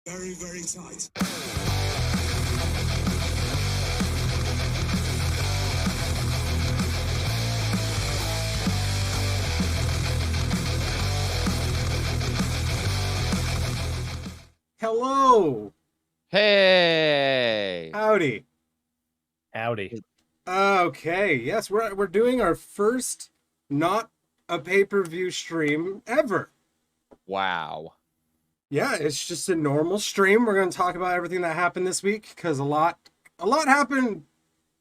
Very, very tight. Hello. Hey. Howdy. Howdy. Okay, yes, we're doing our first not a pay-per-view stream ever. Wow. Yeah, it's just a normal stream. We're going to talk about everything that happened this week because a lot happened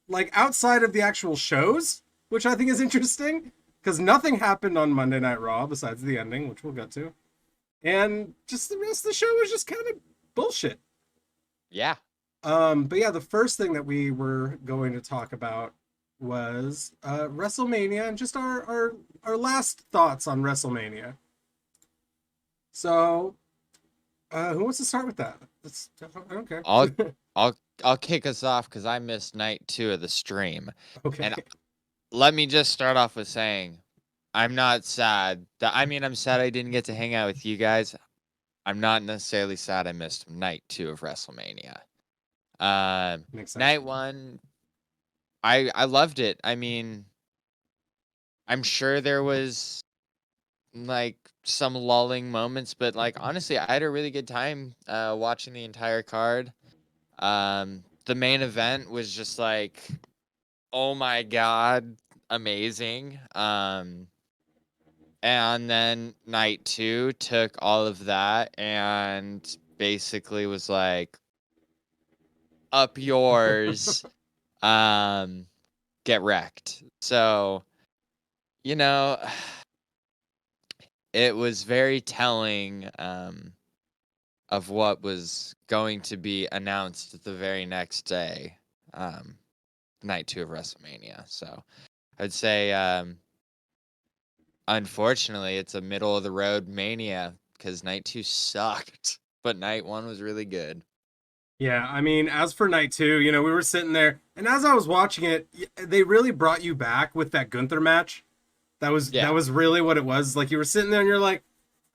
like outside of the actual shows, which I think is interesting because nothing happened on Monday Night Raw besides the ending, which we'll get to. And just the rest of the show was just kind of bullshit. Yeah. But yeah, the first thing that we were going to talk about was WrestleMania and just our last thoughts on WrestleMania. So, who wants to start with that? I don't care. I'll kick us off because I missed night 2 of the stream. Okay. And let me just start off with saying I'm not sad. I'm sad I didn't get to hang out with you guys. I'm not necessarily sad I missed night 2 of WrestleMania. Makes sense. Night 1, I loved it. I mean, I'm sure there was like some lulling moments, but like honestly, I had a really good time watching the entire card. The main event was just like, oh my god, amazing. And then night 2 took all of that and basically was like, up yours, get wrecked. So, you know, it was very telling of what was going to be announced the very next day, night 2 of WrestleMania. So I'd say, unfortunately, it's a middle of the road Mania because night 2 sucked, but night 1 was really good. Yeah, I mean, as for night 2, we were sitting there, and as I was watching it, they really brought you back with that Gunther match. That was really what it was. Like you were sitting there, and you're like,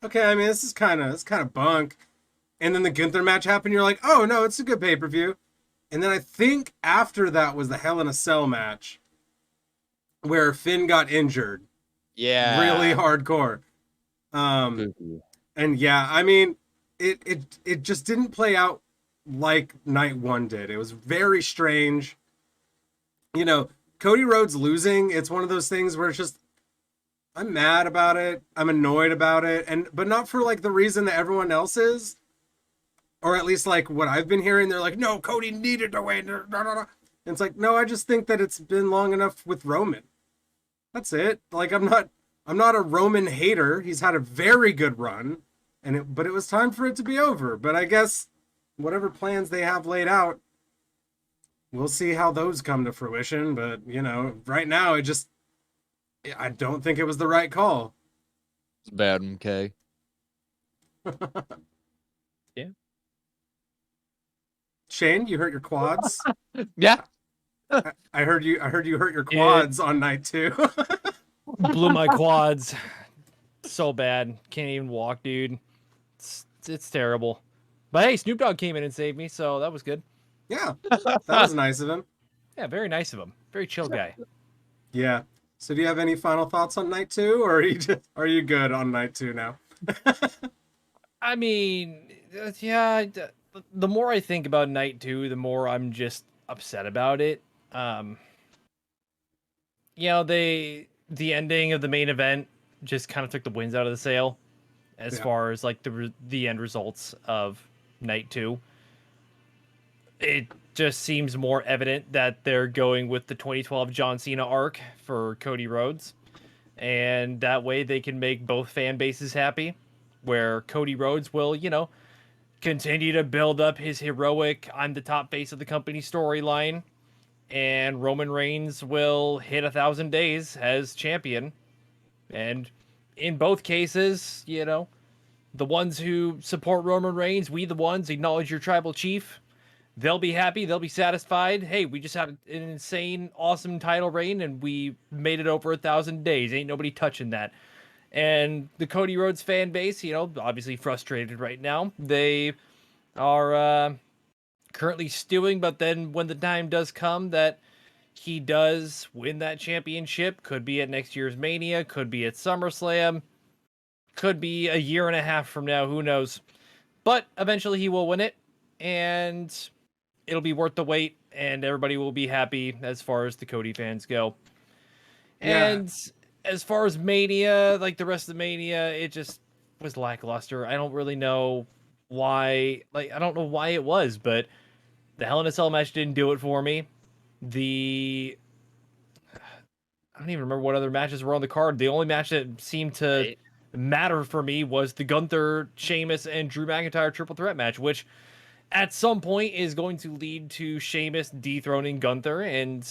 okay, I mean, this is kind of bunk. And then the Gunther match happened. You're like, oh no, it's a good pay-per-view. And then I think after that was the Hell in a Cell match, where Finn got injured. Yeah, really hardcore. And yeah, I mean, it just didn't play out like night 1 did. It was very strange. Cody Rhodes losing, it's one of those things where it's just, I'm mad about it, I'm annoyed about it, but not for like the reason that everyone else is, or at least like what I've been hearing. They're like, no, Cody needed to win. And it's like, no, I just think that it's been long enough with Roman. That's it. Like I'm not a Roman hater. He's had a very good run, but it was time for it to be over. But I guess whatever plans they have laid out, we'll see how those come to fruition. But right now I don't think it was the right call. It's bad, okay. Yeah. Shane, you hurt your quads. Yeah. I heard you hurt your quads on night 2. Blew my quads so bad. Can't even walk, dude. It's terrible. But hey, Snoop Dogg came in and saved me, so that was good. Yeah, that was nice of him. Yeah, very nice of him. Very chill guy. Yeah. So do you have any final thoughts on night 2, or are you good on night 2 now? I mean, yeah, the more I think about night 2, the more I'm just upset about it. The ending of the main event just kind of took the winds out of the sail as far as like the end results of night 2. It just seems more evident that they're going with the 2012 John Cena arc for Cody Rhodes, and that way they can make both fan bases happy, where Cody Rhodes will, continue to build up his heroic I'm the top face of the company storyline, and Roman Reigns will hit 1,000 days as champion. And in both cases, the ones who support Roman Reigns, we the ones, acknowledge your tribal chief. They'll be happy. They'll be satisfied. Hey, we just had an insane, awesome title reign, and we made it over 1,000 days. Ain't nobody touching that. And the Cody Rhodes fan base, obviously frustrated right now. They are currently stewing, but then when the time does come that he does win that championship, could be at next year's Mania, could be at SummerSlam, could be a year and a half from now, who knows. But eventually he will win it, and it'll be worth the wait, and everybody will be happy as far as the Cody fans go. Yeah. And as far as Mania, like the rest of Mania, it just was lackluster. I don't really know why. Like, I don't know why it was, but the Hell in a Cell match didn't do it for me. I don't even remember what other matches were on the card. The only match that seemed to matter for me was the Gunther, Sheamus, and Drew McIntyre triple threat match, which at some point is going to lead to Sheamus dethroning Gunther, and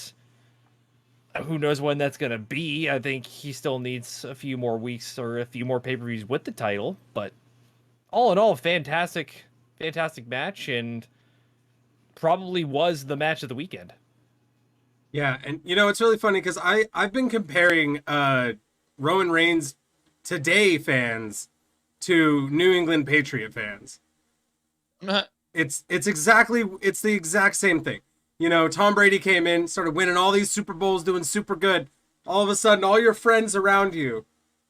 who knows when that's going to be. I think he still needs a few more weeks or a few more pay-per-views with the title, but all in all, fantastic match, and probably was the match of the weekend. Yeah, and it's really funny because I've been comparing Roman Reigns today fans to New England Patriot fans. It's the exact same thing. Tom Brady came in, started winning all these Super Bowls, doing super good. All of a sudden, all your friends around you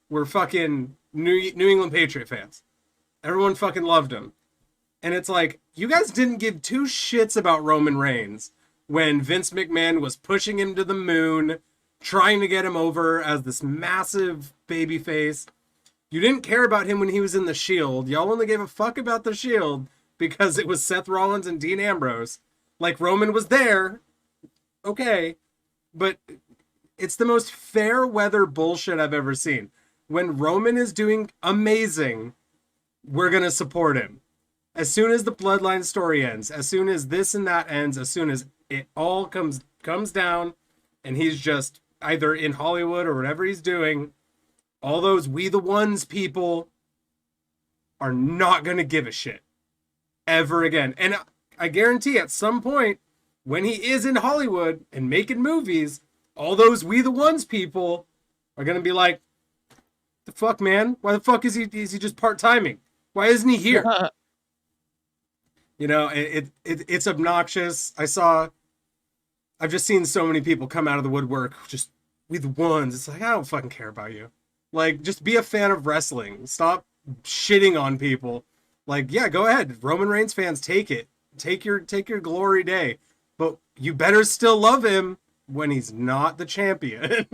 were fucking New England Patriot fans. Everyone fucking loved him. And it's like, you guys didn't give two shits about Roman Reigns when Vince McMahon was pushing him to the moon, trying to get him over as this massive babyface. You didn't care about him when he was in the Shield. Y'all only gave a fuck about the Shield because it was Seth Rollins and Dean Ambrose. Like, Roman was there, okay, but it's the most fair weather bullshit I've ever seen. When Roman is doing amazing, we're gonna support him. As soon as the Bloodline story ends, as soon as this and that ends, as soon as it all comes down, and he's just either in Hollywood or whatever he's doing, all those We the Ones people are not gonna give a shit ever again. And I guarantee at some point, when he is in Hollywood and making movies, all those We the Ones people are gonna be like, the fuck, man? Why the fuck is he just part-timing? Why isn't he here? It's obnoxious. I've just seen so many people come out of the woodwork just with ones. It's like, I don't fucking care about you. Like, just be a fan of wrestling. Stop shitting on people. Like, yeah, go ahead. Roman Reigns fans, take it. Take your glory day. But you better still love him when he's not the champion.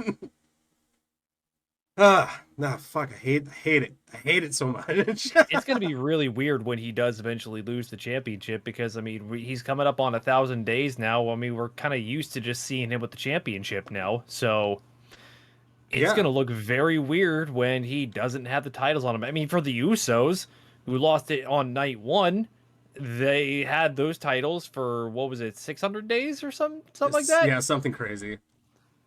Fuck, I hate it. I hate it so much. It's going to be really weird when he does eventually lose the championship, because, I mean, he's coming up on 1,000 days now. I mean, we're kind of used to just seeing him with the championship now. So it's going to look very weird when he doesn't have the titles on him. I mean, for the Usos, who lost it on night one, they had those titles for, what was it, 600 days or something like that? Yeah, something crazy.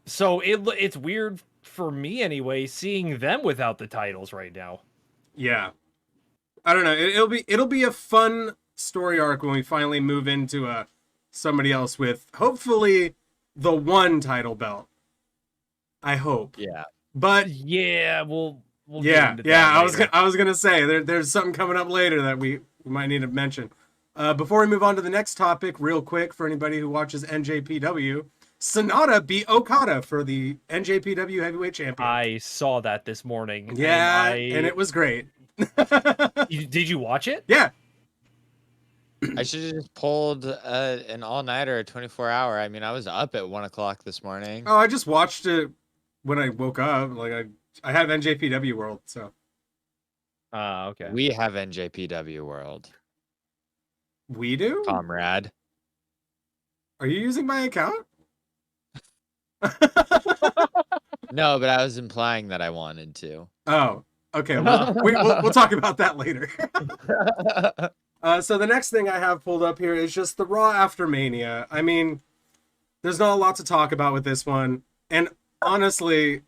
So it's weird for me anyway, seeing them without the titles right now. Yeah, I don't know. It'll be a fun story arc when we finally move into somebody else with hopefully the one title belt. I hope. Yeah. But yeah, we'll yeah, get into that I was gonna say there's something coming up later that we might need to mention. Before we move on to the next topic, real quick for anybody who watches NJPW, Sonata beat Okada for the NJPW Heavyweight Champion. I saw that this morning. Yeah, and it was great. Did you watch it? Yeah. I should have just pulled an all-nighter, a 24-hour. I mean, I was up at 1 o'clock this morning. Oh, I just watched it when I woke up. Like I have NJPW World, so. Okay. We have NJPW World. We do? Comrade. Are you using my account? No, but I was implying that I wanted to. Oh, okay. Well, we'll talk about that later. So the next thing I have pulled up here is just the Raw after Mania. I mean, there's not a lot to talk about with this one. And honestly,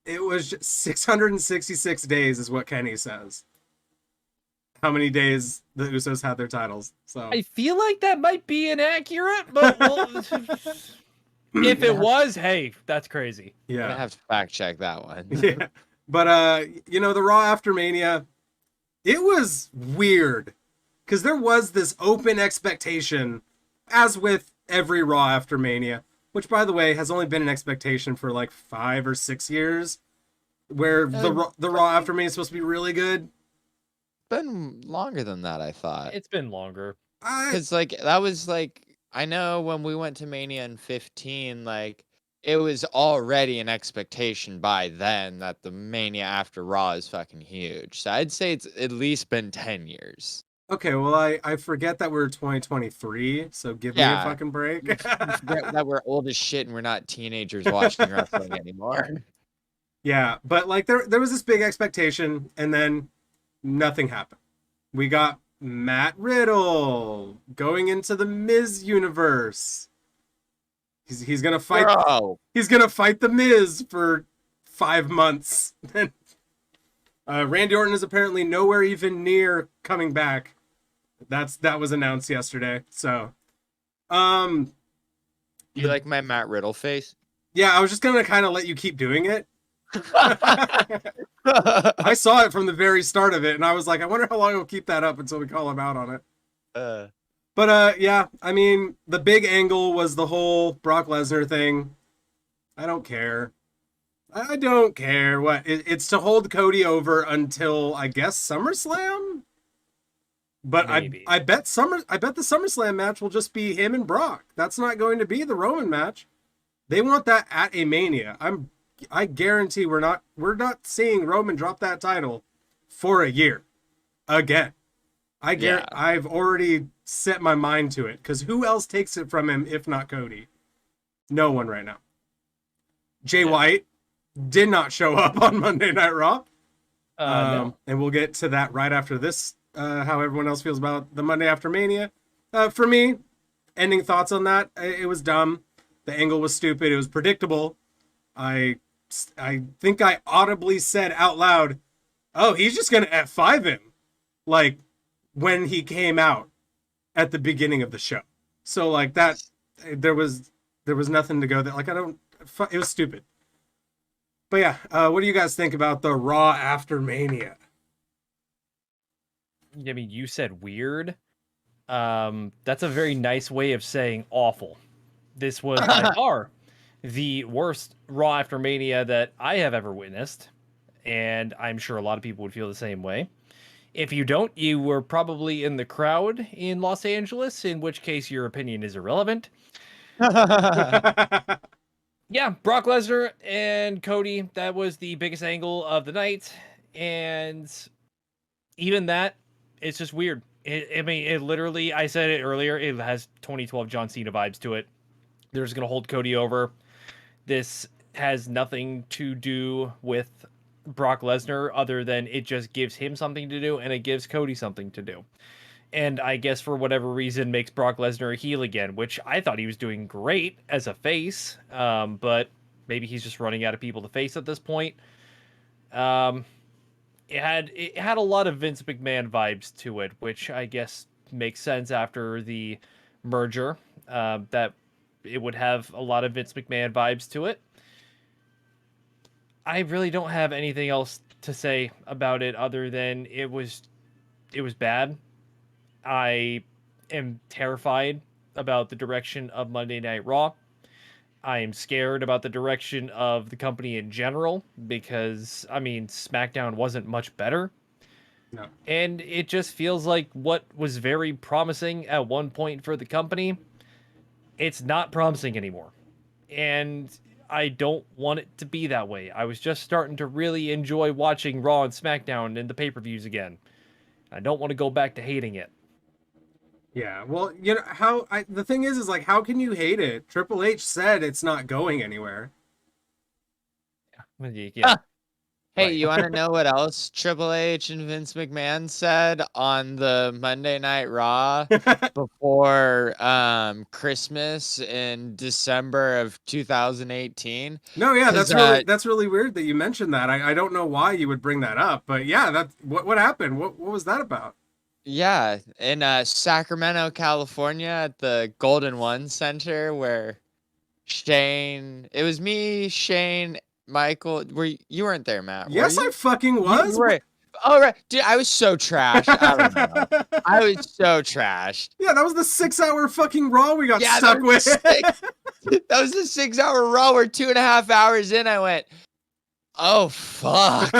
it was just 666 days is what Kenny says. How many days the Usos had their titles. So I feel like that might be inaccurate, but if it was, hey, that's crazy. Yeah. I'm gonna have to fact check that one. Yeah. But the Raw after Mania, it was weird. because there was this open expectation, as with every Raw after Mania, which, by the way, has only been an expectation for like 5 or 6 years, where the Raw after Mania is supposed to be really good. Been longer than that, I thought. It's been longer. Because like that was like, I know when we went to Mania in 15, like it was already an expectation by then that the Mania after Raw is fucking huge. So I'd say it's at least been 10 years. Okay, well, I forget that we're 2023, so give me a Yeah. fucking break. Forget that we're old as shit and we're not teenagers watching wrestling anymore. Yeah, but like there was this big expectation, and then nothing happened. We got Matt Riddle going into the Miz universe. He's gonna fight. Bro. He's gonna fight the Miz for 5 months. Randy Orton is apparently nowhere even near coming back. That was announced yesterday. So, You like my Matt Riddle face? yeah, I was just gonna kind of let you keep doing it. I saw it from the very start of it, and I was like, I wonder how long he'll keep that up until we call him out on it. But yeah, I mean, the big angle was the whole Brock Lesnar thing. I don't care. I don't care. What? It's to hold Cody over until, I guess, SummerSlam? But Maybe. I bet the SummerSlam match will just be him and Brock. That's not going to be the Roman match. They want that at a Mania. I guarantee we're not seeing Roman drop that title for a year again. I've already set my mind to it, because who else takes it from him if not Cody? No one right now. Jay White did not show up on Monday Night Raw. No. And we'll get to that right after this, how everyone else feels about the Monday after Mania. For me, ending thoughts on that, it was dumb. The angle was stupid. It was predictable. I think I audibly said out loud, oh, he's just going to F5 him. Like, when he came out at the beginning of the show. So, like, that, there was nothing to go there. Like, it was stupid. But yeah, what do you guys think about the Raw after Mania? I mean, you said weird. That's a very nice way of saying awful. This was by far the worst Raw after Mania that I have ever witnessed, and I'm sure a lot of people would feel the same way. If you don't, you were probably in the crowd in Los Angeles, in which case your opinion is irrelevant. Yeah, Brock Lesnar and Cody, that was the biggest angle of the night, and even that, it's just weird. It literally, I said it earlier, it has 2012 John Cena vibes to it. They're just going to hold Cody over. This has nothing to do with Brock Lesnar other than it just gives him something to do, and it gives Cody something to do. And I guess for whatever reason makes Brock Lesnar a heel again, which I thought he was doing great as a face, but maybe he's just running out of people to face at this point. It had a lot of Vince McMahon vibes to it, which I guess makes sense after the merger, that it would have a lot of Vince McMahon vibes to it. I really don't have anything else to say about it other than it was bad. I am terrified about the direction of Monday Night Raw. I am scared about the direction of the company in general because, I mean, SmackDown wasn't much better. No. And it just feels like what was very promising at one point for the company, it's not promising anymore. And I don't want it to be that way. I was just starting to really enjoy watching Raw and SmackDown and the pay-per-views again. I don't want to go back to hating it. Yeah, well, you know the thing is like, how can you hate it? Triple H said it's not going anywhere. Yeah. Hey, Right. you want to know what else Triple H and Vince McMahon said on the Monday Night Raw before Christmas in December of 2018? No, yeah, 'Cause, that's really weird that you mentioned that. I don't know why you would bring that up, but yeah, what happened? What was that about? Yeah, in Sacramento, California, at the Golden One Center, where it was me, Shane, Michael. You weren't there, Matt? Yes, were you? I fucking was. You were. Oh right, dude, I was so trashed. I don't know. I was so trashed. Yeah, that was the 6-hour fucking Raw we got Yeah, stuck with. That was a 6-hour Raw. We're 2.5 hours in. I went, oh fuck.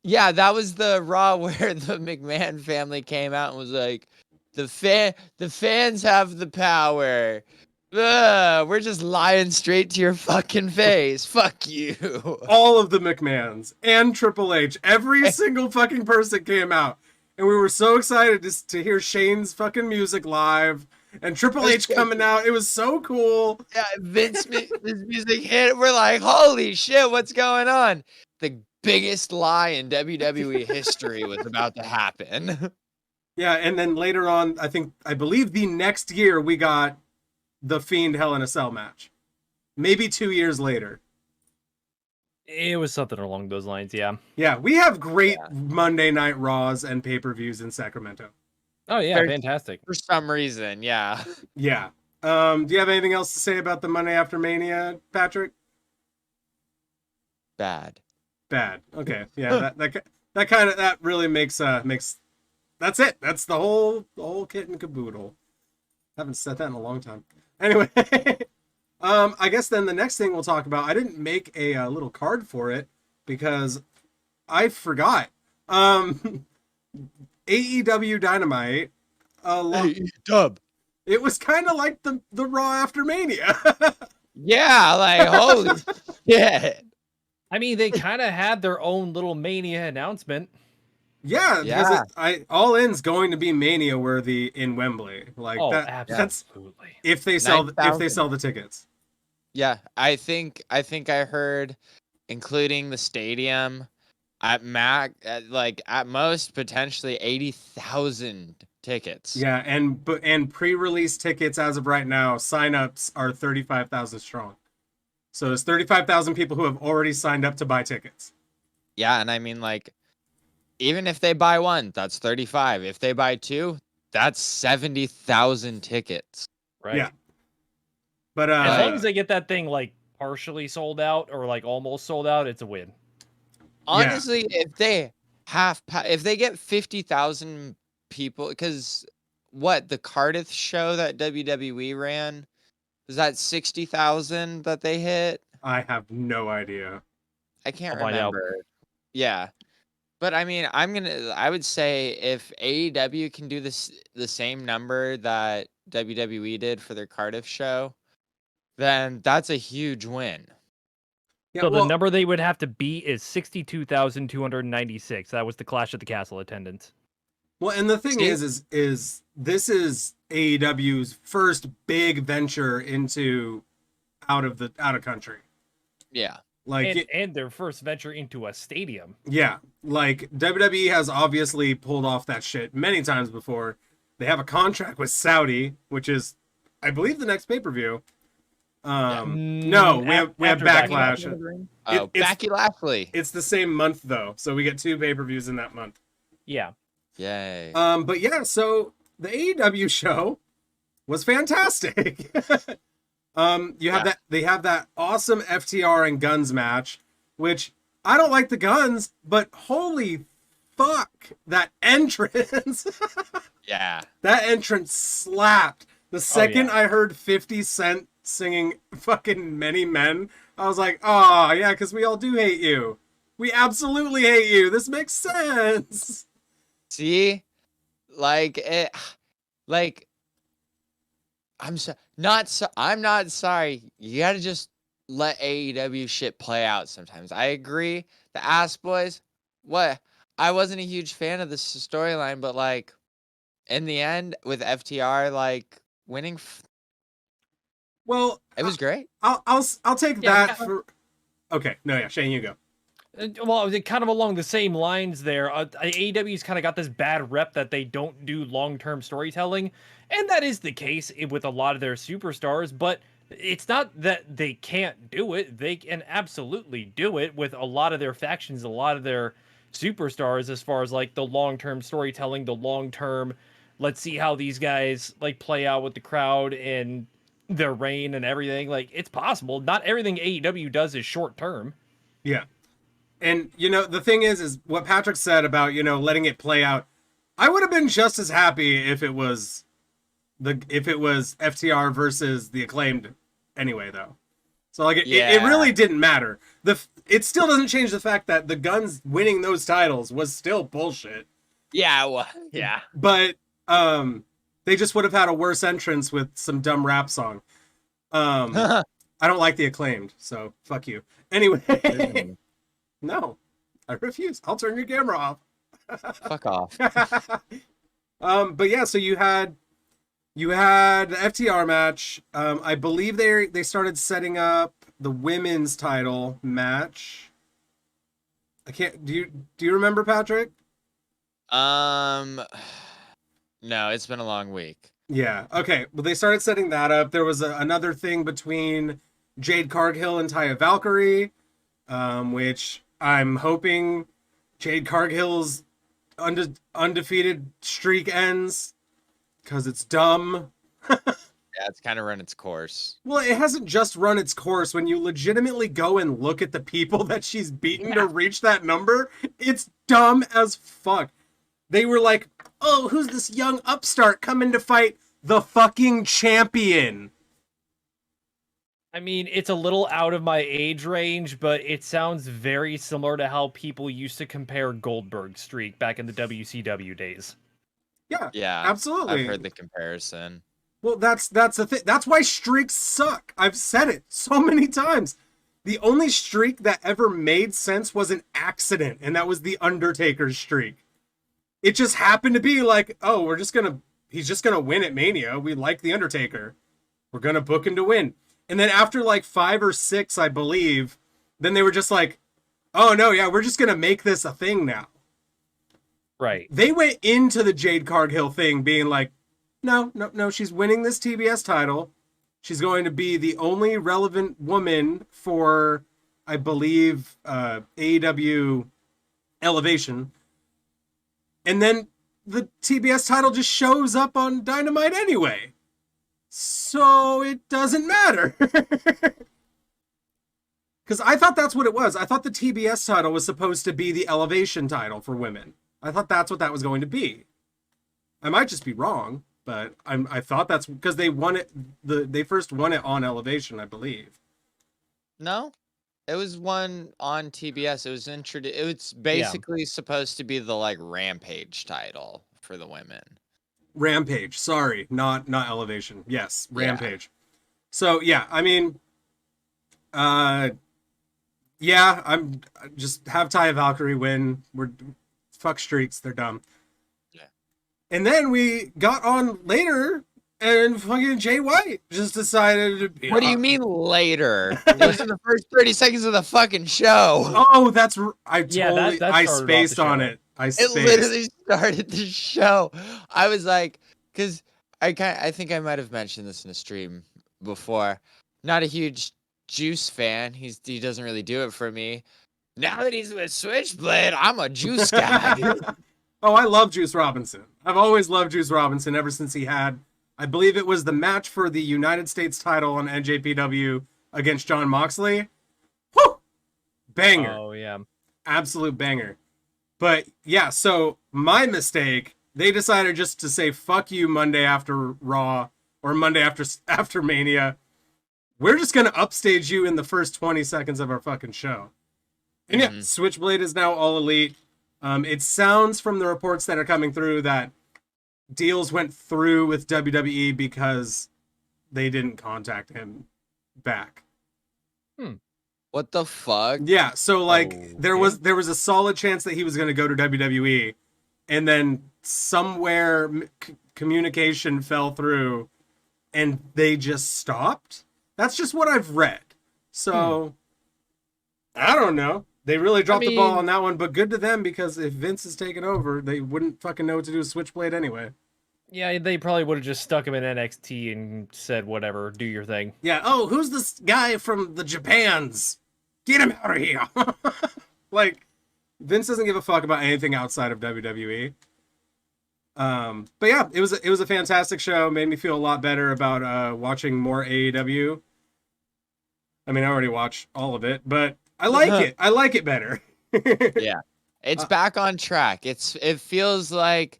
Yeah, that was the Raw where the McMahon family came out and was like, the fans have the power. Ugh, we're just lying straight to your fucking face. Fuck you. All of the McMahons and Triple H, every single fucking person came out, and we were so excited to hear Shane's fucking music live and Triple H coming out. It was so cool. Yeah, Vince music hit. We're like, holy shit, what's going on? The biggest lie in WWE history was about to happen. Yeah, and then later on, I believe the next year we got the Fiend Hell in a Cell match. Maybe 2 years later. It was something along those lines, yeah. Yeah, we have great Monday Night Raws and pay-per-views in Sacramento. Oh yeah, fantastic. For some reason, yeah. Yeah. Do you have anything else to say about the Monday After Mania, Patrick? Bad. Okay. Yeah, that really makes that's it. That's the whole kit and caboodle. Haven't said that in a long time. Anyway, I guess then the next thing we'll talk about, I didn't make a little card for it because I forgot. AEW Dynamite. Dub. It was kind of like the Raw after Mania. Yeah, like holy shit. I mean, they kind of had their own little Mania announcement. Yeah, because All In's going to be Mania worthy in Wembley. Like absolutely. That's if they sell the tickets. Yeah, I think I heard, including the stadium, at most potentially 80,000 tickets. Yeah, and pre-release tickets as of right now, signups are 35,000 strong. So there's 35,000 people who have already signed up to buy tickets. Yeah, and I mean, like, even if they buy one, that's 35. If they buy two, that's 70,000 tickets. Right. Yeah. But as long as they get that thing like partially sold out or like almost sold out, it's a win. Honestly, if they get 50,000 people, because the Cardiff show that WWE ran, was that 60,000 that they hit? I have no idea. I can't remember. Yeah. But I mean, I would say if AEW can do the same number that WWE did for their Cardiff show, then that's a huge win. Yeah, so the number they would have to beat is 62,296. That was the Clash at the Castle attendance. Well, and the thing is this is AEW's first big venture into out of country. Yeah. Like and their first venture into a stadium. Yeah, like WWE has obviously pulled off that shit many times before. They have a contract with Saudi, which is, I believe, the next pay-per-view. No, we have Backlash. Becky Lashley. It's the same month though, so we get 2 pay-per-views in that month. Yeah. Yay. But yeah, so the AEW show was fantastic. They have that awesome FTR and Guns match, which I don't like the Guns, but holy fuck, that entrance. Yeah. That entrance slapped. The second I heard 50 Cent singing fucking Many Men, I was like, oh yeah, because we all do hate you. We absolutely hate you. This makes sense. See? I'm not sorry. You gotta just let AEW shit play out sometimes. I agree. The Ass Boys, I wasn't a huge fan of this storyline, but like in the end with FTR winning, well, it was great. I'll take that for. Okay, no, yeah, Shane, you go. Well, kind of along the same lines there, AEW's kind of got this bad rep that they don't do long-term storytelling, and that is the case with a lot of their superstars, but it's not that they can't do it. They can absolutely do it with a lot of their factions, a lot of their superstars, as far as like the long-term storytelling, the long-term, let's see how these guys play out with the crowd and their reign and everything. Like, it's possible. Not everything AEW does is short-term. Yeah. And the thing is what Patrick said about letting it play out. I would have been just as happy if it was FTR versus the Acclaimed anyway, though. So like it really didn't matter. It still doesn't change the fact that the Guns winning those titles was still bullshit. Yeah, well, yeah. But they just would have had a worse entrance with some dumb rap song. I don't like the Acclaimed, so fuck you. Anyway, no, I refuse. I'll turn your camera off. Fuck off. But yeah, so you had the FTR match. I believe they started setting up the women's title match. I can't. Do you remember, Patrick? No, it's been a long week. Yeah. Okay. Well, they started setting that up. There was another thing between Jade Cargill and Taya Valkyrie, which I'm hoping Jade Cargill's undefeated streak ends because it's dumb. Yeah, it's kind of run its course. Well, it hasn't just run its course. When you legitimately go and look at the people that she's beaten to reach that number, it's dumb as fuck. They were like, oh, who's this young upstart coming to fight the fucking champion? I mean, it's a little out of my age range, but it sounds very similar to how people used to compare Goldberg's streak back in the WCW days. Yeah, absolutely. I've heard the comparison. Well, that's the thing. That's why streaks suck. I've said it so many times. The only streak that ever made sense was an accident, and that was the Undertaker's streak. It just happened to be like, oh, he's just gonna win at Mania. We like the Undertaker. We're gonna book him to win. And then after like 5 or 6, I believe, then they were just like, oh no, yeah, we're just gonna make this a thing now. Right. They went into the Jade Cargill thing being like, no, she's winning this TBS title. She's going to be the only relevant woman for, I believe, AEW Elevation. And then the TBS title just shows up on Dynamite anyway. So it doesn't matter. Because I thought that's what it was. I thought the TBS title was supposed to be the Elevation title for women. I thought that's what that was going to be. I might just be wrong, but I thought that's because they won it. They first won it on Elevation, I believe. No, it was one on TBS. It was introduced. It was basically supposed to be the like Rampage title for the women. Rampage, sorry, not Elevation. Yes, Rampage. Yeah. So yeah, I mean, I'm just have Taya Valkyrie win. Fuck streaks, they're dumb. Yeah. And then we got on later, and fucking Jay White just decided to be. What do you mean later? It was in the first 30 seconds of the fucking show. Oh, I spaced on it. It literally started the show. I was like, because I think I might have mentioned this in a stream before. Not a huge Juice fan. He doesn't really do it for me. Now that he's with Switchblade, I'm a Juice guy. Oh, I love Juice Robinson. I've always loved Juice Robinson ever since he had, I believe it was the match for the United States title on NJPW against Jon Moxley. Whew! Banger. Oh, yeah. Absolute banger. But yeah, so my mistake, they decided just to say, fuck you Monday after Raw or Monday after Mania. We're just going to upstage you in the first 20 seconds of our fucking show. And yeah, Switchblade is now All Elite. It sounds from the reports that are coming through that deals went through with WWE because they didn't contact him back. What the fuck? Yeah, so like there was a solid chance that he was going to go to WWE, and then somewhere communication fell through, and they just stopped. That's just what I've read. So I don't know. They really dropped the ball on that one, but good to them because if Vince is taking over, they wouldn't fucking know what to do with Switchblade anyway. Yeah, they probably would have just stuck him in NXT and said, whatever, do your thing. Yeah, oh, who's this guy from the Japans? Get him out of here. Like, Vince doesn't give a fuck about anything outside of WWE. But yeah, it was a fantastic show. Made me feel a lot better about watching more AEW. I mean, I already watched all of it, but I like it. I like it better. Yeah. It's back on track. It feels like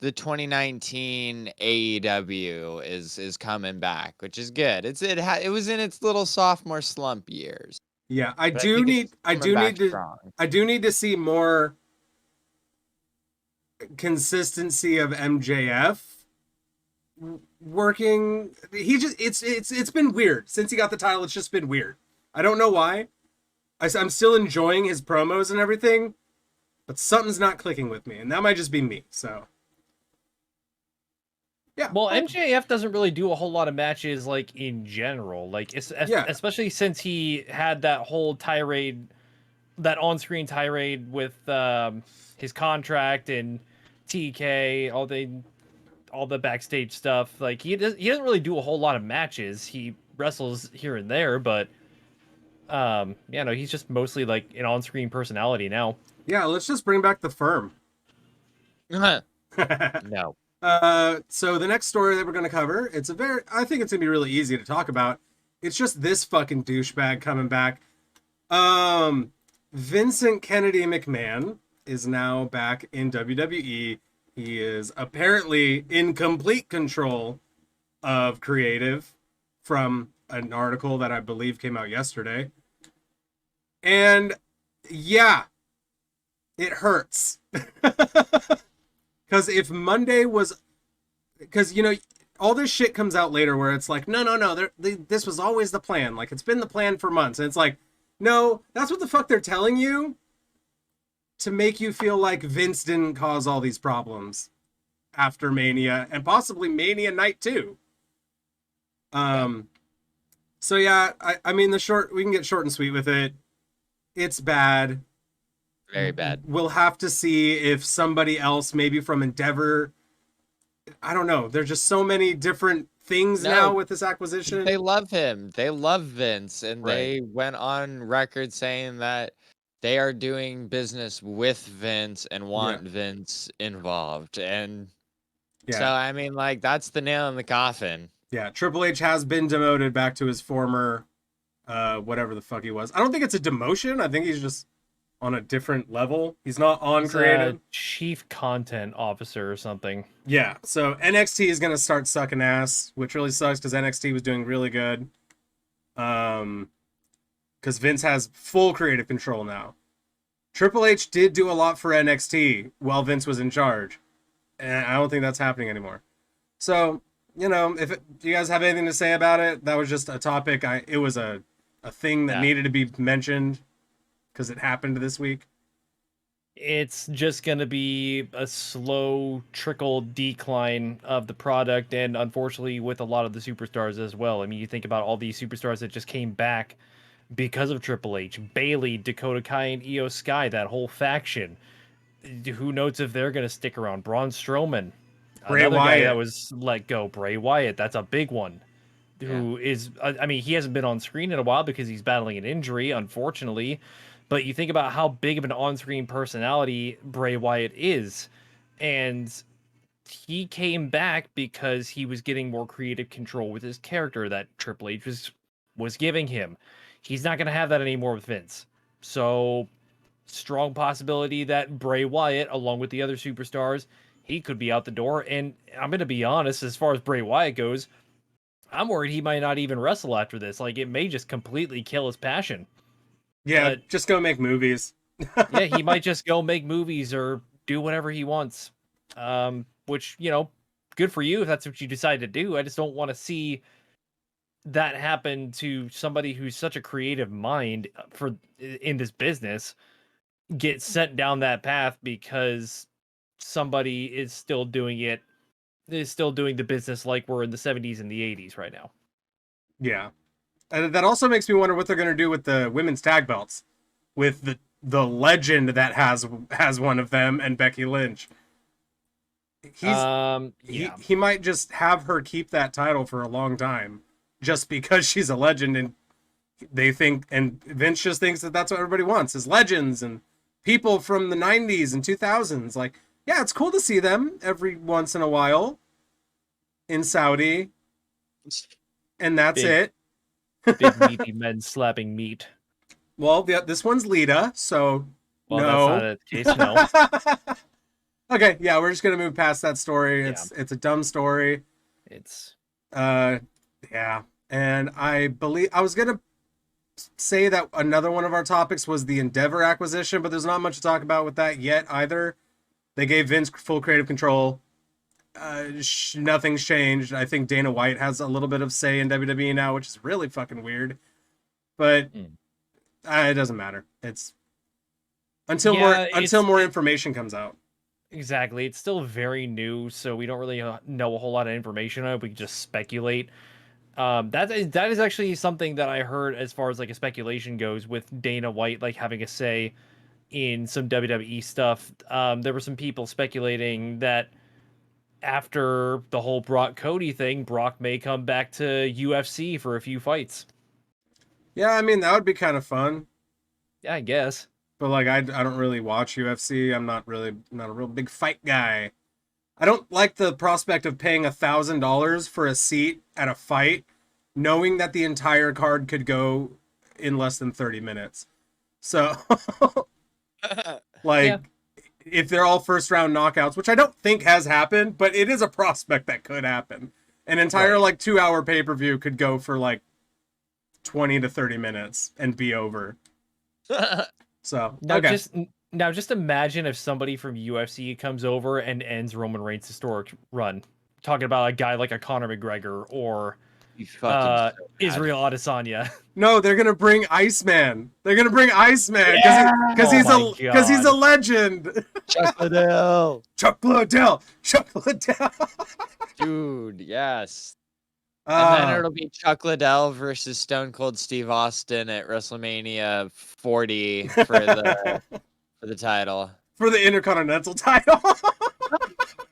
the 2019 AEW is coming back, which is good. It was in its little sophomore slump years. Yeah, But I think it's coming back strong. I do need to see more consistency of MJF working. He just it's been weird since he got the title. It's just been weird. I don't know why. I'm still enjoying his promos and everything, but something's not clicking with me, and that might just be me. So yeah. Well, MJF doesn't really do a whole lot of matches, like, in general. Like, especially since he had that whole tirade, that on-screen tirade with his contract and TK, all the backstage stuff. Like, he doesn't really do a whole lot of matches. He wrestles here and there, but he's just mostly like an on-screen personality now. Yeah, let's just bring back the Firm. No. So the next story that we're going to cover, I think it's going to be really easy to talk about. It's just this fucking douchebag coming back. Vincent Kennedy McMahon is now back in WWE. He is apparently in complete control of creative from an article that I believe came out yesterday. And yeah, it hurts. Because if Monday was... Because, all this shit comes out later where it's like, no, this was always the plan. Like, it's been the plan for months. And it's like, no, that's what the fuck they're telling you to make you feel like Vince didn't cause all these problems after Mania and possibly Mania Night 2. So yeah, I mean, we can get short and sweet with it. It's bad. Very bad. We'll have to see if somebody else, maybe from Endeavor, I don't know. There's just so many different things now with this acquisition. They love him. They love Vince, and Right. They went on record saying that they are doing business with Vince and want Vince involved. And so, I mean, like, that's the nail in the coffin. Yeah, Triple H has been demoted back to his former, whatever the fuck he was. I don't think it's a demotion. I think he's just on a different level. He's not on creative. Chief content officer or something. Yeah, so NXT is going to start sucking ass, which really sucks because NXT was doing really good. Because Vince has full creative control now. Triple H did do a lot for NXT while Vince was in charge. And I don't think that's happening anymore. So, do you guys have anything to say about it? That was just a topic. It was a thing that needed to be mentioned because it happened this week. It's just going to be a slow trickle decline of the product, and unfortunately with a lot of the superstars as well. I mean, you think about all these superstars that just came back because of Triple H. Bayley, Dakota Kai, and Io Sky, that whole faction. Who knows if they're going to stick around? Braun Strowman, another guy that was let go. Bray Wyatt, that's a big one. Who is, I mean, he hasn't been on screen in a while because he's battling an injury, unfortunately. But you think about how big of an on-screen personality Bray Wyatt is. And he came back because he was getting more creative control with his character that Triple H was giving him. He's not going to have that anymore with Vince. So, strong possibility that Bray Wyatt, along with the other superstars, he could be out the door. And I'm going to be honest, as far as Bray Wyatt goes, I'm worried he might not even wrestle after this. Like, it may just completely kill his passion. Yeah, just go make movies. Yeah, he might just go make movies or do whatever he wants. Which, good for you if that's what you decide to do. I just don't want to see that happen to somebody who's such a creative mind in this business get sent down that path because somebody is still doing the business like we're in the 70s and the 80s right now. Yeah. And that also makes me wonder what they're going to do with the women's tag belts with the legend that has one of them and Becky Lynch. He might just have her keep that title for a long time just because she's a legend, and and Vince just thinks that that's what everybody wants is legends and people from the 90s and 2000s. Like, yeah, it's cool to see them every once in a while in Saudi, and that's it. Big meaty men slapping meat. Well, this one's Lita, so Well, No. that's not the case. No, Okay, yeah, we're just gonna move past that story. Yeah. It's a dumb story. it's Uh, yeah, and I believe I was gonna say that another one of our topics was the Endeavor acquisition, but there's not much to talk about with that yet either. They gave Vince full creative control. Nothing's changed. I think Dana White has a little bit of say in WWE now, which is really fucking weird. But it doesn't matter. It's until more information comes out. exactly. It's still very new, so we don't really know a whole lot of information on it. We can just speculate. That is actually something that I heard as far as like a speculation goes with Dana White like having a say in some WWE stuff. There were some people speculating that after the whole Brock Cody thing, Brock may come back to UFC for a few fights. Yeah, I mean that would be kind of fun. Yeah, I guess. But like I don't really watch UFC. I'm not a real big fight guy. I don't like the prospect of paying $1,000 for a seat at a fight, knowing that the entire card could go in less than 30 minutes. So, like, Yeah. if they're all first round knockouts, which I don't think has happened, but it is a prospect that could happen. An entire Right. like 2-hour pay-per-view could go for like 20 to 30 minutes and be over. So, okay. Just imagine if somebody from UFC comes over and ends Roman Reigns' historic run. Talking about a guy like a Conor McGregor or You fucking so bad. Israel Adesanya. No, they're gonna bring Iceman. They're gonna bring Iceman because Oh my he's a God. legend. Chuck Liddell. Chuck Liddell. Dude, yes. And then Uh, it'll be Chuck Liddell versus Stone Cold Steve Austin at WrestleMania 40 for the title. for the Intercontinental title.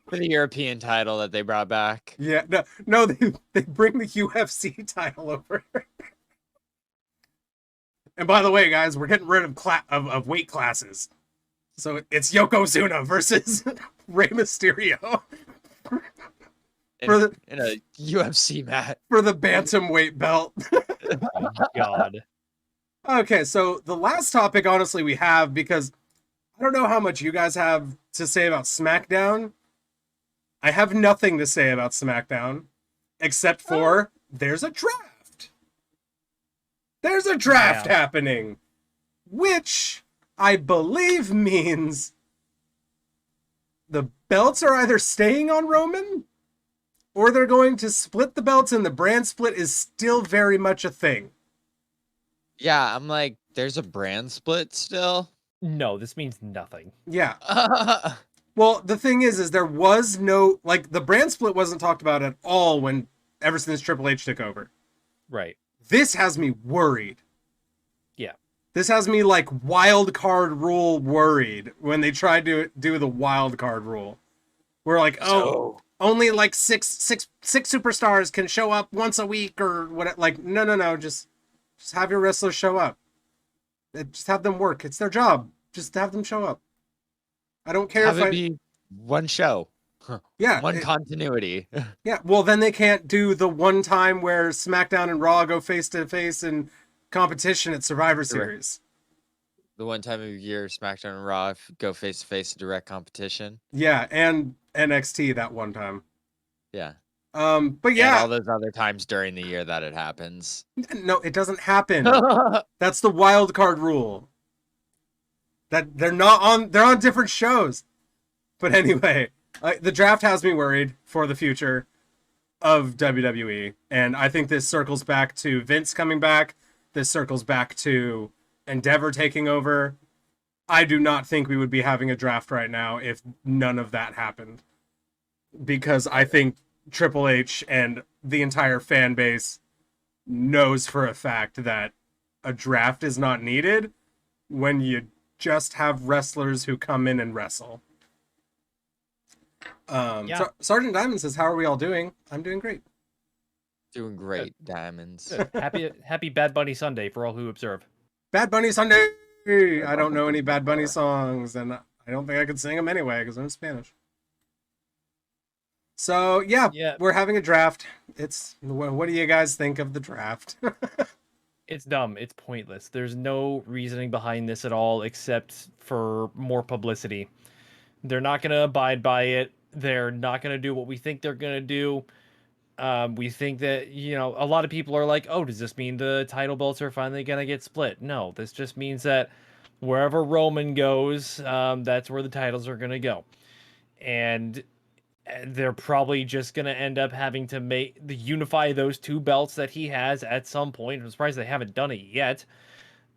For the European title that they brought back. Yeah, no, they bring the UFC title over. And by the way, guys, we're getting rid of weight classes. So it's Yokozuna versus Rey Mysterio In a UFC match. for the bantamweight belt. God. Okay, so the last topic, honestly, we have, because I don't know how much you guys have to say about SmackDown. I have nothing to say about SmackDown, except for there's a draft. There's a draft happening, which I believe means the belts are either staying on Roman or they're going to split the belts, and the brand split is still very much a thing. Yeah, I'm like, there's a brand split still? No, this means nothing. Yeah. Well, the thing is there was no, like, the brand split wasn't talked about at all ever since Triple H took over. Right. This has me worried. Yeah. This has me like wild card rule worried when they tried to do the wild card rule. We're like, only like six superstars can show up once a week or what? Like, no, just have your wrestlers show up. Just have them work. It's their job. Just have them show up. I don't care Have if it be one show. yeah, One continuity. yeah. Well, then they can't do the one time where SmackDown and Raw go face to face in competition at Survivor Series. The one time of year SmackDown and Raw go face to face in direct competition. Yeah, and NXT that one time. Yeah. But yeah, And all those other times during the year that it happens. no, it doesn't happen. That's the wild card rule. That they're on different shows. But anyway, the draft has me worried for the future of WWE, and I think this circles back to Vince coming back. This circles back to Endeavor taking over. I do not think we would be having a draft right now if none of that happened. Because I think Triple H and the entire fan base knows for a fact that a draft is not needed when you just have wrestlers who come in and wrestle. Sergeant Diamond says, "How are we all doing?" I'm doing great. Doing great, Diamonds. Good. Happy Bad Bunny Sunday for all who observe. Bad Bunny Sunday. I don't know any Bad Bunny songs, and I don't think I could sing them anyway because I'm Spanish. So yeah, Yeah. we're having a draft. What do you guys think of the draft? It's dumb. It's pointless. There's no reasoning behind this at all except for more publicity. They're not going to abide by it. They're not going to do what we think they're going to do. We think that, a lot of people are like, oh, does this mean the title belts are finally going to get split? No, this just means that wherever Roman goes, that's where the titles are going to go. And they're probably just going to end up having to unify those two belts that he has at some point. I'm surprised they haven't done it yet.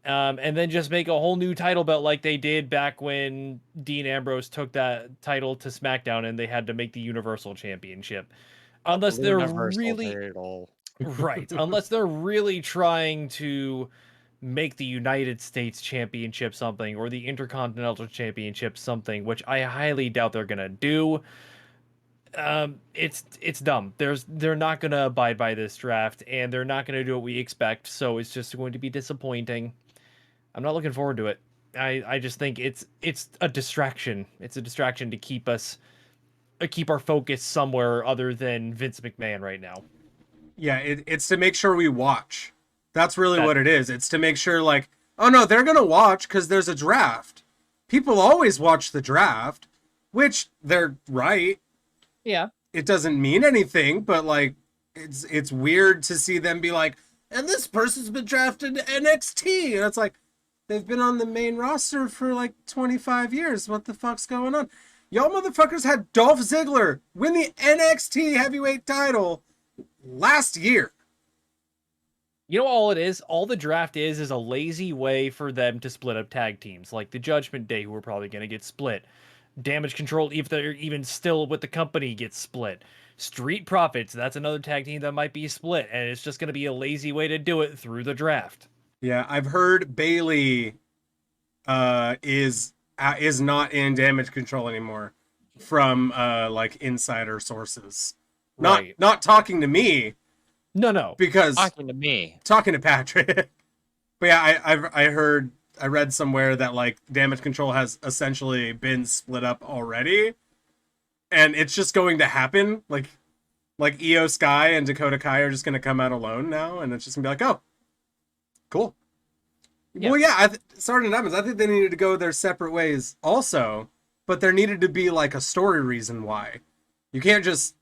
And then just make a whole new title belt like they did back when Dean Ambrose took that title to SmackDown and they had to make the Universal Championship. Unless they're really right, unless they're really trying to make the United States Championship something or the Intercontinental Championship something, which I highly doubt they're gonna do. It's dumb. They're not gonna abide by this draft, and they're not gonna do what we expect. So it's just going to be disappointing. I'm not looking forward to it. I just think it's a distraction. It's a distraction to keep our focus somewhere other than Vince McMahon right now. Yeah, it's to make sure we watch. That's really what it is. It's to make sure, like, oh no, they're gonna watch because there's a draft. People always watch the draft, which they're right. Yeah. It doesn't mean anything, but like, it's weird to see them be like, and this person's been drafted to NXT, and it's like, they've been on the main roster for like 25 years. What the fuck's going on? Y'all motherfuckers had Dolph Ziggler win the NXT heavyweight title last year. You know, all it is, all the draft is a lazy way for them to split up tag teams, like the Judgment Day, who are probably going to get split. Damage Control, if they're even still with the company, gets split. Street Profits, that's another tag team that might be split, and it's just going to be a lazy way to do it through the draft. Yeah, I've heard Bailey is not in Damage Control anymore from like insider sources. Not talking to me. No. Because talking to Patrick. But yeah, I read somewhere that like Damage Control has essentially been split up already, and it's just going to happen. Like Io Sky and Dakota Kai are just going to come out alone now, and it's just gonna be like, oh, cool. Yeah. Well, yeah, Sergeant Evans, I think they needed to go their separate ways also, but there needed to be like a story reason why. You can't just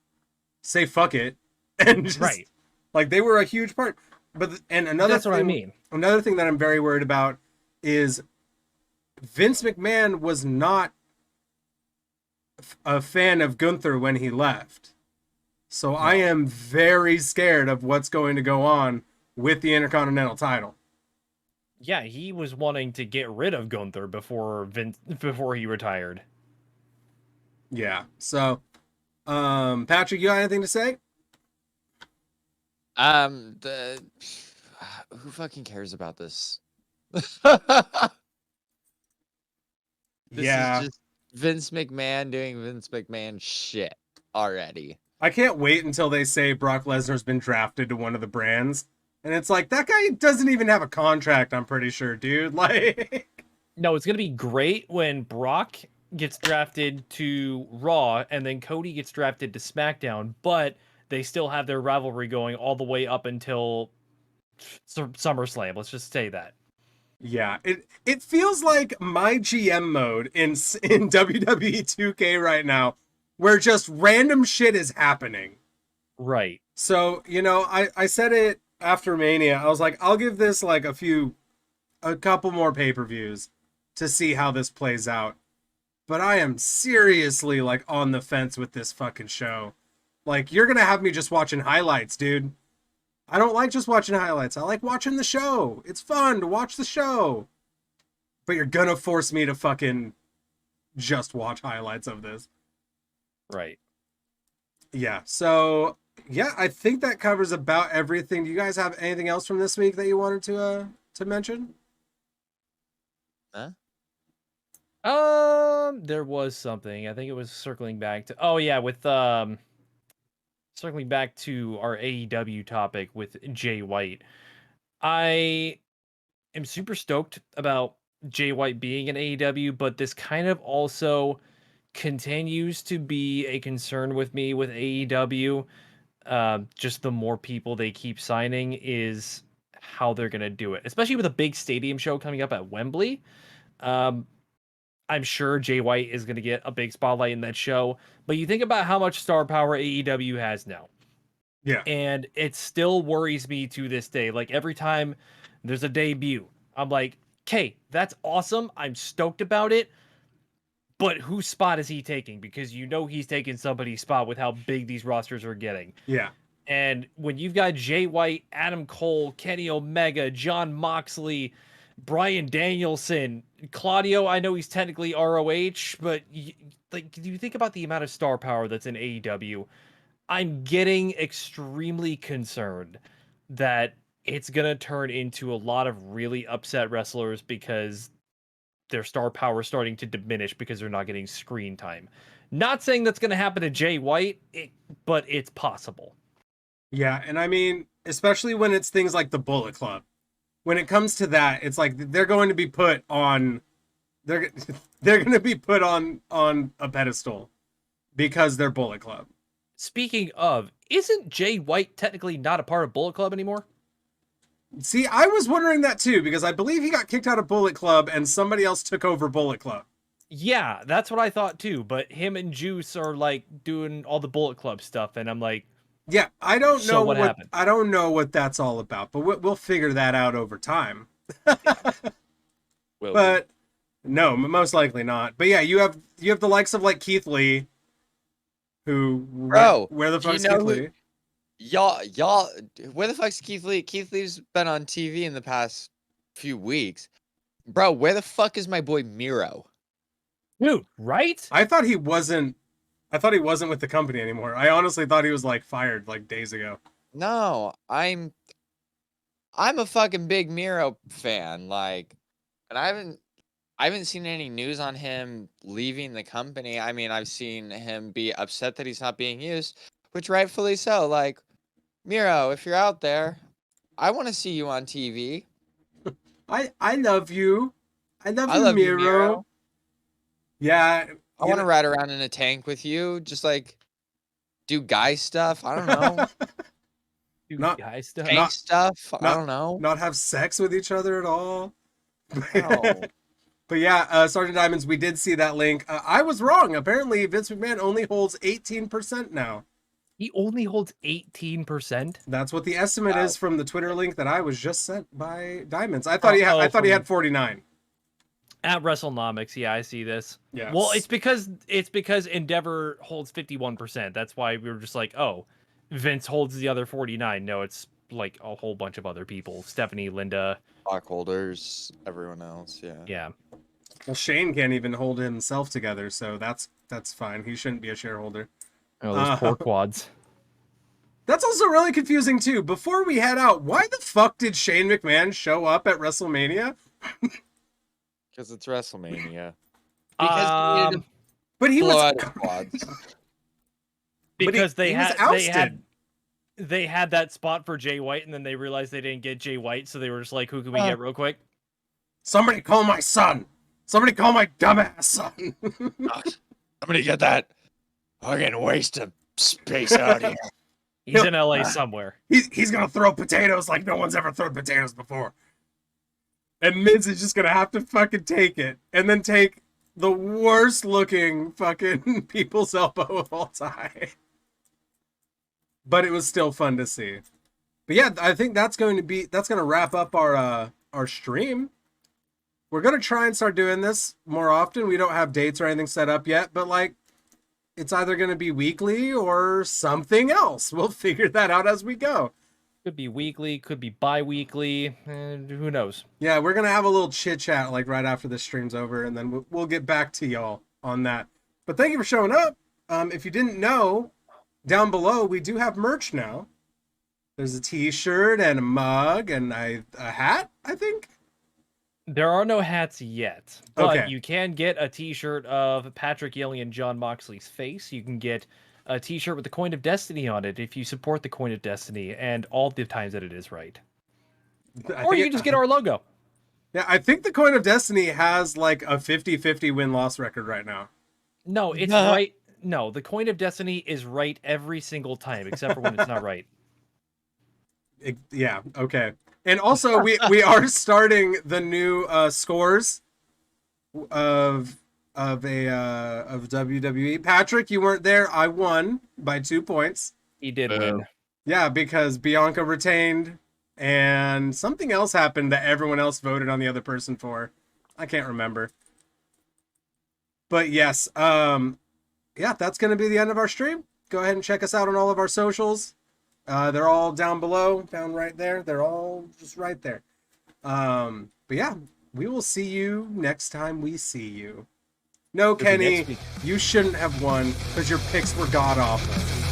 say fuck it and just, right. Like, they were a huge part. But That's what I mean. Another thing that I'm very worried about is Vince McMahon was not a fan of Gunther when he left. So I am very scared of what's going to go on with the Intercontinental title. Yeah, he was wanting to get rid of Gunther before he retired. Yeah. So, Patrick, you got anything to say? Who fucking cares about this? This is just Vince McMahon doing Vince McMahon shit already. I can't wait until they say Brock Lesnar's been drafted to one of the brands. And it's like, that guy doesn't even have a contract, I'm pretty sure, dude. Like, no, it's going to be great when Brock gets drafted to Raw and then Cody gets drafted to SmackDown, but they still have their rivalry going all the way up until SummerSlam. Let's just say that. Yeah, it feels like my GM mode in WWE 2K right now, where just random shit is happening. Right. So, I said it after Mania. I was like, I'll give this like a couple more pay-per-views to see how this plays out. But I am seriously like on the fence with this fucking show. Like, you're gonna have me just watching highlights, dude. I don't like just watching highlights. I like watching the show. It's fun to watch the show. But you're gonna force me to fucking just watch highlights of this. Right. Yeah, so, yeah, I think that covers about everything. Do you guys have anything else from this week that you wanted to mention? Huh? There was something. I think it was circling back to... Oh, yeah, with... Circling back to our AEW topic with Jay White. I am super stoked about Jay White being in AEW, but this kind of also continues to be a concern with me with AEW. Just the more people they keep signing is how they're going to do it, especially with a big stadium show coming up at Wembley. I'm sure Jay White is going to get a big spotlight in that show, but you think about how much star power AEW has now. Yeah. And it still worries me to this day. Like every time there's a debut, I'm like, okay, that's awesome. I'm stoked about it. But whose spot is he taking? Because you know he's taking somebody's spot with how big these rosters are getting. Yeah. And when you've got Jay White, Adam Cole, Kenny Omega, John Moxley, Bryan Danielson, Claudio, I know he's technically ROH, but like, do you think about the amount of star power that's in AEW? I'm getting extremely concerned that it's going to turn into a lot of really upset wrestlers because their star power is starting to diminish because they're not getting screen time. Not saying that's going to happen to Jay White, but it's possible. Yeah, and I mean, especially when it's things like the Bullet Club. When it comes to that, it's like they're going to be put on they're going to be put on a pedestal because they're Bullet Club. Speaking of, isn't Jay White technically not a part of Bullet Club anymore? See, I was wondering that too because I believe he got kicked out of Bullet Club and somebody else took over Bullet Club. Yeah, that's what I thought too, but him and Juice are like doing all the Bullet Club stuff and I'm like, yeah, I don't know what happened. I don't know what that's all about, but we'll figure that out over time. But no, most likely not. But yeah, you have the likes of like Keith Lee, who where the fuck's Keith Lee? Y'all, where the fuck's Keith Lee? Keith Lee's been on TV in the past few weeks. Bro, where the fuck is my boy Miro? Dude, right? I thought he wasn't with the company anymore. I honestly thought he was like fired like days ago. No, I'm a fucking big Miro fan, like, and I haven't seen any news on him leaving the company. I mean, I've seen him be upset that he's not being used, which rightfully so. Like, Miro, if you're out there, I want to see you on TV. I love you. I love you, you, Miro. Yeah. I want to ride around in a tank with you, just like do guy stuff. I don't know. Guy stuff. Tank stuff. I don't know. Not have sex with each other at all. No. But yeah, Sergeant Diamonds, we did see that link. I was wrong. Apparently, Vince McMahon only holds 18% now. He only holds 18%? That's what the estimate is from the Twitter link that I was just sent by Diamonds. I thought he had 49. At WrestleNomics, yeah, I see this. Yeah. Well, it's because Endeavor holds 51%. That's why we were just like, oh, Vince holds the other 49. No, it's like a whole bunch of other people. Stephanie, Linda, stockholders, everyone else. Yeah. Yeah. Well, Shane can't even hold himself together, so that's fine. He shouldn't be a shareholder. Oh, those poor quads. That's also really confusing too. Before we head out, why the fuck did Shane McMahon show up at WrestleMania? Because it's WrestleMania. Because but he blow was out his quads. Because he was ousted. they had that spot for Jay White, and then they realized they didn't get Jay White, so they were just like, "Who can we get real quick?" Somebody call my son. Somebody call my dumbass son. Somebody get that fucking waste of space out here. He's in LA somewhere. He's gonna throw potatoes like no one's ever thrown potatoes before. And Miz is just gonna have to fucking take it, and then take the worst looking fucking people's elbow of all time. But it was still fun to see. But yeah, I think that's gonna wrap up our stream. We're gonna try and start doing this more often. We don't have dates or anything set up yet, but like, it's either gonna be weekly or something else. We'll figure that out as we go. Could be weekly, could be bi-weekly, and who knows? Yeah, we're gonna have a little chit chat like right after the stream's over, and then we'll get back to y'all on that. But thank you for showing up. If you didn't know, down below we do have merch now. There's a T-shirt and a mug and a hat, I think. There are no hats yet, but Okay. you can get a T-shirt of Patrick Yelly and John Moxley's face. You can get a T-shirt with the Coin of Destiny on it if you support the Coin of Destiny and all the times that it is right. Or you can just get our logo. Yeah, I think the Coin of Destiny has like a 50-50 win-loss record right now. No, it's right. No, the Coin of Destiny is right every single time, except for when it's not right. Yeah, okay. And also we are starting the new scores of WWE. Patrick, you weren't there. I won by 2 points. He did Boo. win. Yeah, because Bianca retained and something else happened that everyone else voted on the other person for. I can't remember. But yes, yeah, that's going to be the end of our stream. Go ahead and check us out on all of our socials. They're all down below, down right there. They're all just right there. But yeah, we will see you next time we see you. No, It'll be Kenny, next week. you shouldn't have won because your picks were god awful.